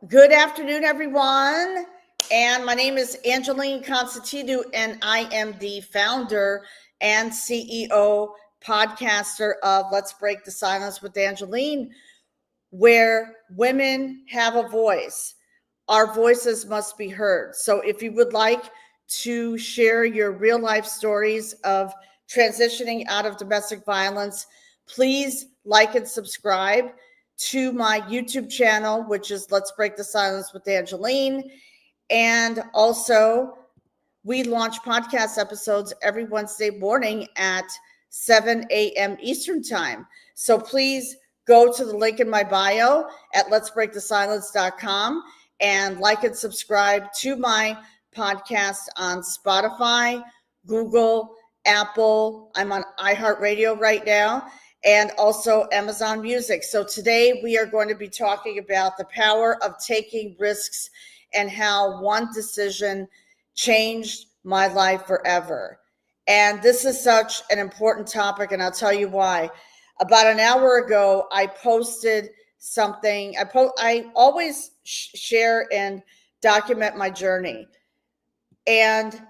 Good afternoon, everyone. And my name is Angeline Constantino, and I am the founder and CEO podcaster of Let's Break the Silence with Angeline, where women have a voice. Our voices must be heard. So if you would like to share your real life stories of transitioning out of domestic violence, please like and subscribe to my YouTube channel, which is Let's Break the Silence with Angeline. And also, we launch podcast episodes every Wednesday morning at 7 a.m. Eastern Time. So please go to the link in my bio at letsbreakthesilence.com and like and subscribe to my podcast on Spotify, Google, Apple. I'm on iHeartRadio right now, and also Amazon Music. So today we are going to be talking about the power of taking risks and how one decision changed my life forever. And this is such an important topic, and I'll tell you why. About an hour ago, I posted something. I always share and document my journey. And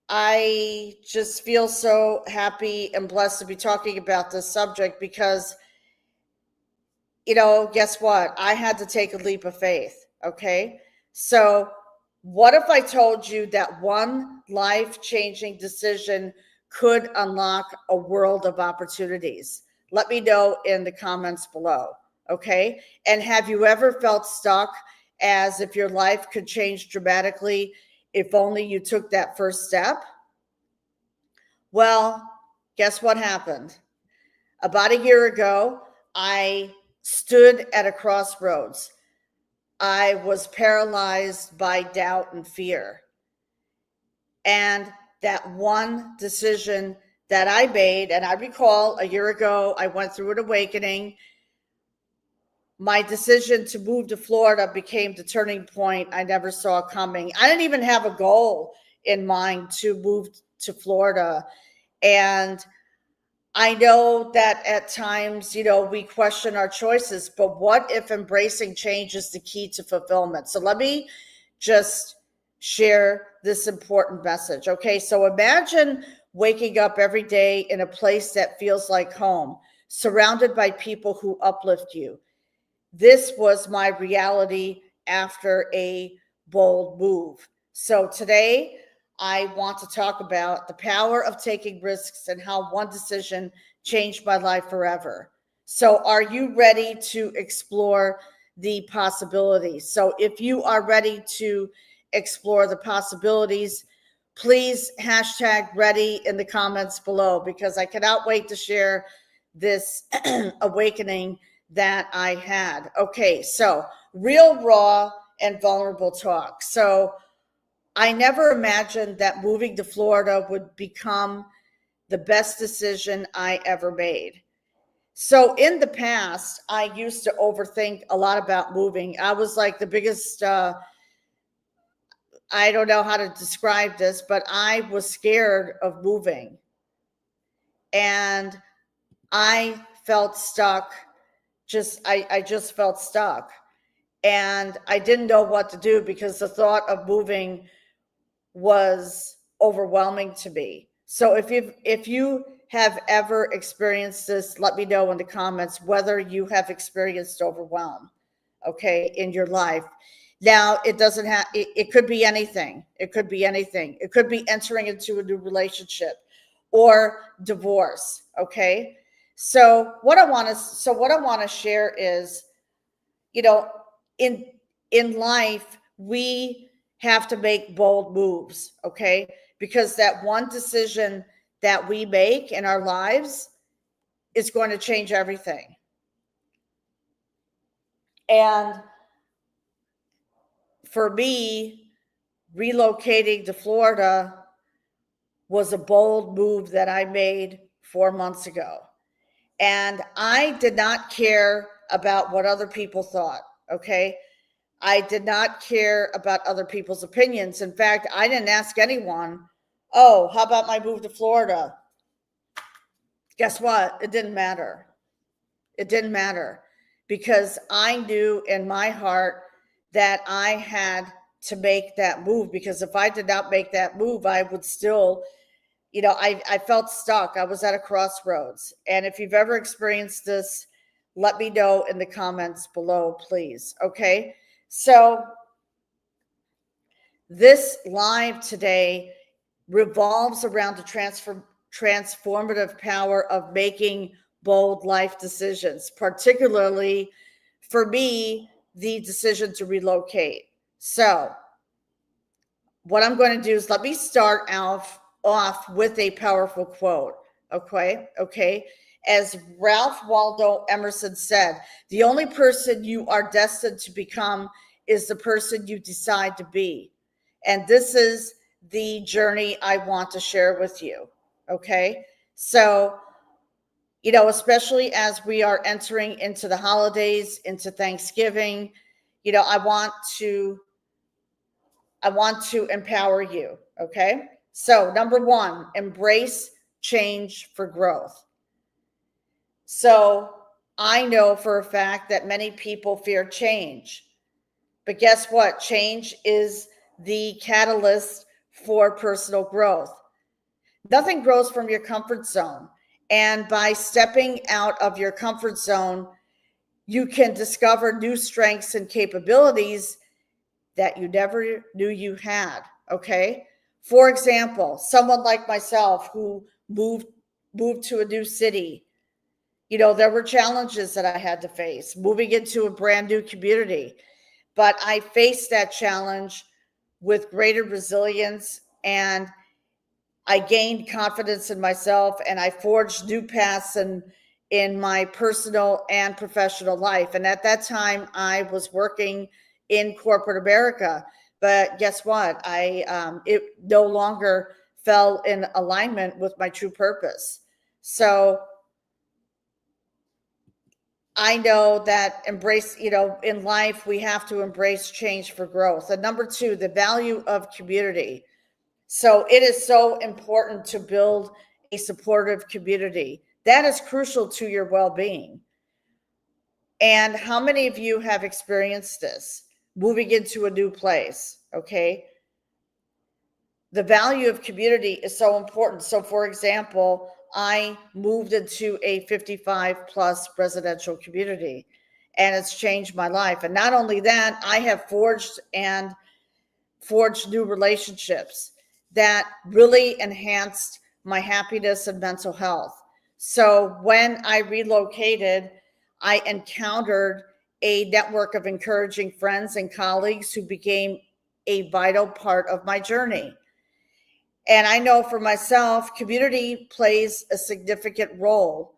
I just feel so happy and blessed to be talking about this subject because, guess what? I had to take a leap of faith. Okay. So, what if I told you that one life changing decision could unlock a world of opportunities? Let me know in the comments below. Okay. And have you ever felt stuck as if your life could change dramatically if only you took that first step? Well, guess what happened? About a year ago, I stood at a crossroads. I was paralyzed by doubt and fear. And that one decision that I made, and I recall a year ago, I went through an awakening. My decision to move to Florida became the turning point I never saw coming. I didn't even have a goal in mind to move to Florida. And I know that at times, we question our choices, but what if embracing change is the key to fulfillment? So let me just share this important message. Okay, so imagine waking up every day in a place that feels like home, surrounded by people who uplift you. This was my reality after a bold move. So today, I want to talk about the power of taking risks and how one decision changed my life forever. So, are you ready to explore the possibilities? So, if you are ready to explore the possibilities, please hashtag ready in the comments below because I cannot wait to share this awakening that I had. Okay, so real, raw, and vulnerable talk. So, I never imagined that moving to Florida would become the best decision I ever made. So in the past, I used to overthink a lot about moving. I was like the biggest, I don't know how to describe this, but I was scared of moving. And I felt stuck. I just felt stuck. And I didn't know what to do because the thought of moving was overwhelming to me. So if you have ever experienced this, let me know in the comments whether you have experienced overwhelm, okay, in your life. Now, it doesn't have it could be anything. It could be anything. It could be entering into a new relationship or divorce, okay? So what I want to share is, you know, in life, we have to make bold moves, okay? Because that one decision that we make in our lives is going to change everything. And for me, relocating to Florida was a bold move that I made 4 months ago. And I did not care about what other people thought, okay? I did not care about other people's opinions. In fact, I didn't ask anyone, oh, how about my move to Florida? Guess what? It didn't matter. It didn't matter because I knew in my heart that I had to make that move, because if I did not make that move, I would still, I felt stuck. I was at a crossroads. And if you've ever experienced this, let me know in the comments below, please. Okay. So this live today revolves around the transformative power of making bold life decisions, particularly for me, the decision to relocate. So what I'm going to do is let me start off with a powerful quote. Okay. As Ralph Waldo Emerson said, the only person you are destined to become is the person you decide to be. And this is the journey I want to share with you. Okay. So, especially as we are entering into the holidays, into Thanksgiving, I want to empower you. Okay. So, number one, embrace change for growth. So, I know for a fact that many people fear change. But guess what? Change is the catalyst for personal growth. Nothing grows from your comfort zone. And by stepping out of your comfort zone, you can discover new strengths and capabilities that you never knew you had. Okay. For example, someone like myself who moved to a new city, there were challenges that I had to face moving into a brand new community, but I faced that challenge with greater resilience, and I gained confidence in myself, and I forged new paths in my personal and professional life. And at that time, I was working in corporate America. But guess what? It no longer fell in alignment with my true purpose. So I know that in life, we have to embrace change for growth. And number two, the value of community. So it is so important to build a supportive community. That is crucial to your well-being. And how many of you have experienced this? Moving into a new place, okay? The value of community is so important. So for example, I moved into a 55 plus residential community, and it's changed my life. And not only that, I have forged new relationships that really enhanced my happiness and mental health. So when I relocated, I encountered a network of encouraging friends and colleagues who became a vital part of my journey. And I know for myself, community plays a significant role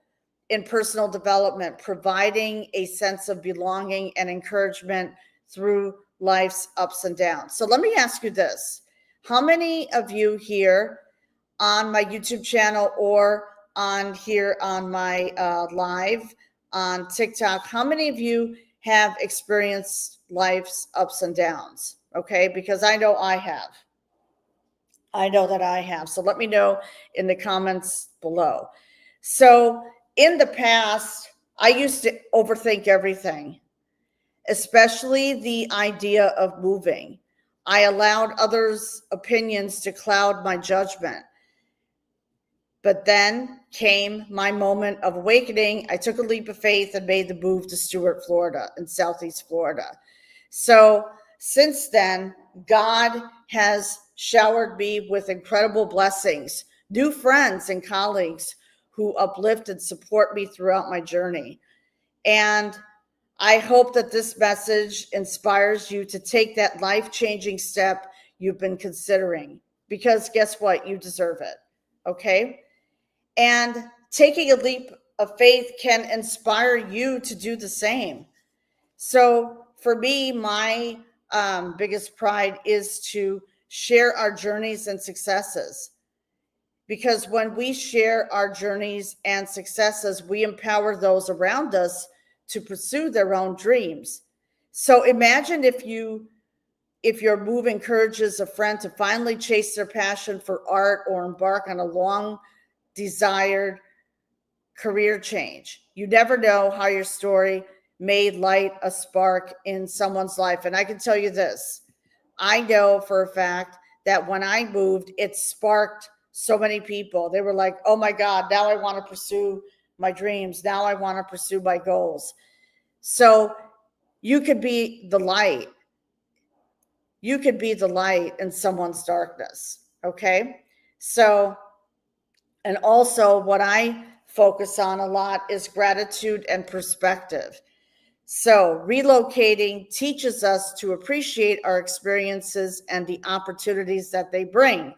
in personal development, providing a sense of belonging and encouragement through life's ups and downs. So let me ask you this. How many of you here on my YouTube channel or on my live on TikTok, how many of you have experienced life's ups and downs? Okay, because I know I have. I know that I have. So let me know in the comments below. So in the past, I used to overthink everything, especially the idea of moving. I allowed others' opinions to cloud my judgment. But then came my moment of awakening. I took a leap of faith and made the move to Stuart, Florida, in Southeast Florida. So since then, God has showered me with incredible blessings, new friends and colleagues who uplift and support me throughout my journey. And I hope that this message inspires you to take that life-changing step you've been considering, because guess what? You deserve it. Okay? And taking a leap of faith can inspire you to do the same. So for me, my biggest pride is to share our journeys and successes. Because when we share our journeys and successes, we empower those around us to pursue their own dreams. So imagine if your move encourages a friend to finally chase their passion for art or embark on a long desired career change. You never know how your story may light a spark in someone's life. And I can tell you this, I know for a fact that when I moved, it sparked so many people. They were like, oh my God, now I want to pursue my dreams. Now I want to pursue my goals. So you could be the light. You could be the light in someone's darkness. Okay. So, and also what I focus on a lot is gratitude and perspective. So, relocating teaches us to appreciate our experiences and the opportunities that they bring.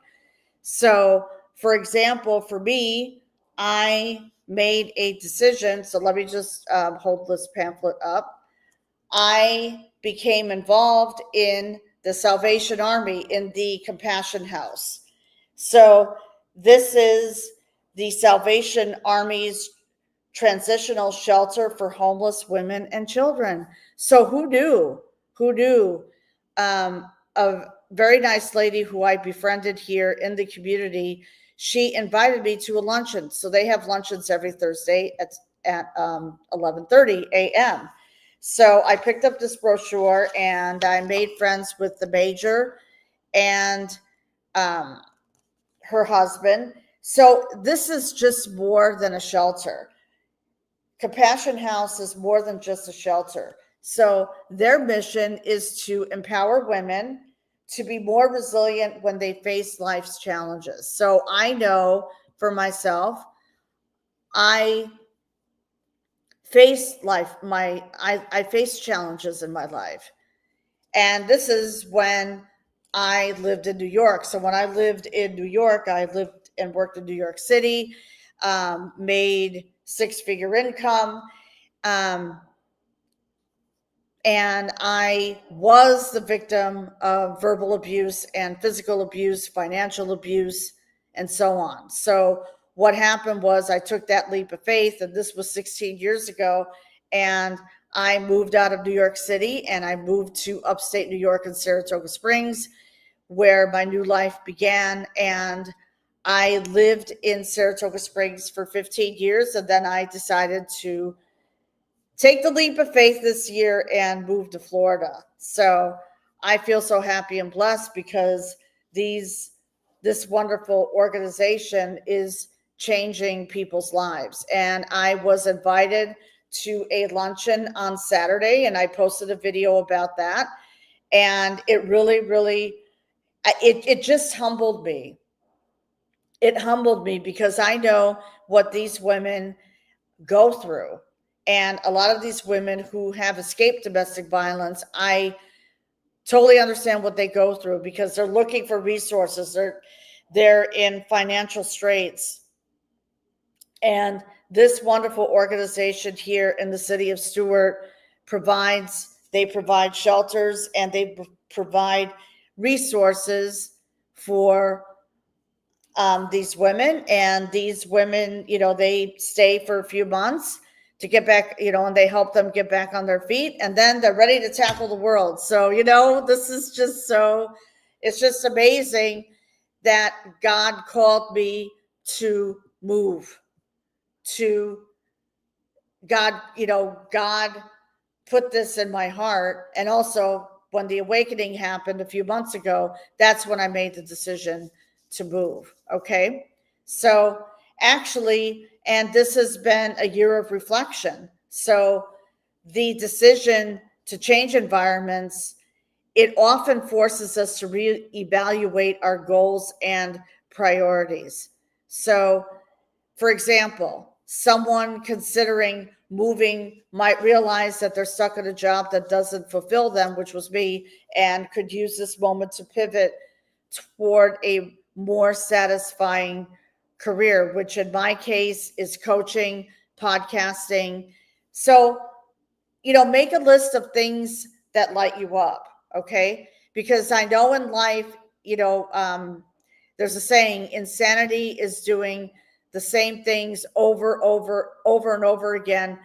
So, for example, for me, I made a decision. So, let me just hold this pamphlet up. I became involved in the Salvation Army in the Compassion House. So, this is the Salvation Army's transitional shelter for homeless women and children. So who knew? Who knew? A very nice lady who I befriended here in the community, she invited me to a luncheon. So they have luncheons every Thursday at 11:30 a.m. So I picked up this brochure and I made friends with the major and her husband. So this is just more than a shelter. Compassion House is more than just a shelter. So their mission is to empower women to be more resilient when they face life's challenges. So I know for myself, I face I face challenges in my life. And this is when I lived in New York. So when I lived in New York, I lived and worked in New York City, made six-figure income. And I was the victim of verbal abuse and physical abuse, financial abuse, and so on. So what happened was I took that leap of faith, and this was 16 years ago, and I moved out of New York City and I moved to upstate New York in Saratoga Springs, where my new life began. And I lived in Saratoga Springs for 15 years, and then I decided to take the leap of faith this year and move to Florida. So I feel so happy and blessed because this wonderful organization is changing people's lives. And I was invited to a luncheon on Saturday, and I posted a video about that. And it really, really, it just humbled me. It humbled me because I know what these women go through. And a lot of these women who have escaped domestic violence, I totally understand what they go through because they're looking for resources. They're in financial straits. And this wonderful organization here in the city of Stuart they provide shelters and they provide resources for these women. And these women, they stay for a few months to get back, and they help them get back on their feet, and then they're ready to tackle the world. So, this is it's just amazing that God called me to move, to God, God put this in my heart. And also when the awakening happened a few months ago, that's when I made the decision to move. Okay. So actually, and this has been a year of reflection. So the decision to change environments, it often forces us to reevaluate our goals and priorities. So, for example, someone considering moving might realize that they're stuck in a job that doesn't fulfill them, which was me, and could use this moment to pivot toward a more satisfying career, which in my case is coaching, podcasting. So, make a list of things that light you up, okay? Because I know in life, there's a saying, insanity is doing the same things over and over again,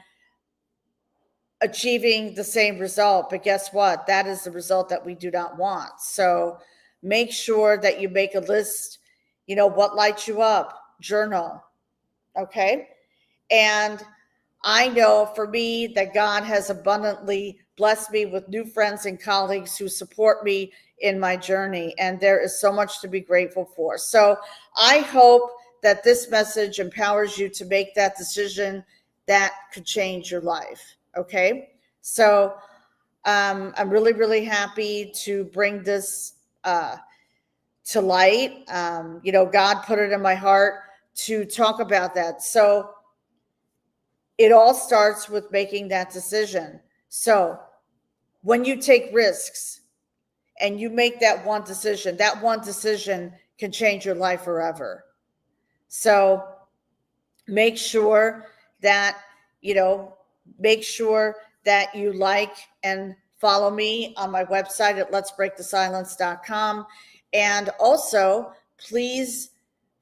achieving the same result. But guess what? That is the result that we do not want. So make sure that you make a list, what lights you up, journal. Okay. And I know for me that God has abundantly blessed me with new friends and colleagues who support me in my journey. And there is so much to be grateful for. So I hope that this message empowers you to make that decision that could change your life. Okay. So I'm really, really happy to bring this to light. God put it in my heart to talk about that. So it all starts with making that decision. So when you take risks and you make that one decision can change your life forever. So make sure that, make sure that you like and follow me on my website at letsbreakthesilence.com. And also, please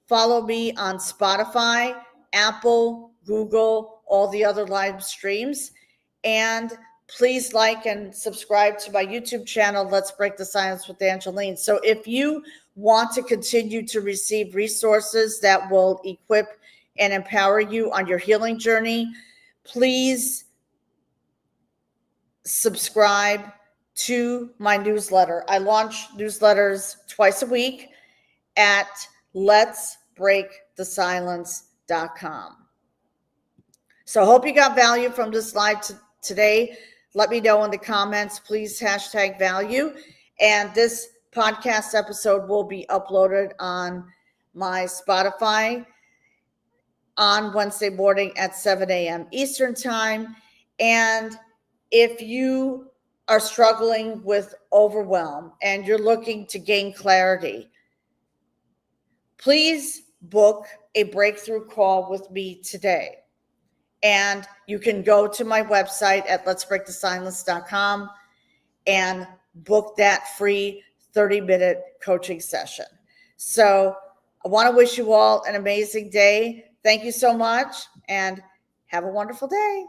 follow me on Spotify, Apple, Google, all the other live streams. And please like and subscribe to my YouTube channel, Let's Break the Silence with Angeline. So if you want to continue to receive resources that will equip and empower you on your healing journey, please subscribe to my newsletter. I launch newsletters twice a week at letsbreakthesilence.com. So I hope you got value from this live today. Let me know in the comments, please hashtag value. And this podcast episode will be uploaded on my Spotify on Wednesday morning at 7 a.m. Eastern time. And if you are struggling with overwhelm and you're looking to gain clarity, please book a breakthrough call with me today. And you can go to my website at letsbreakthesilence.com and book that free 30-minute coaching session. So I want to wish you all an amazing day. Thank you so much and have a wonderful day.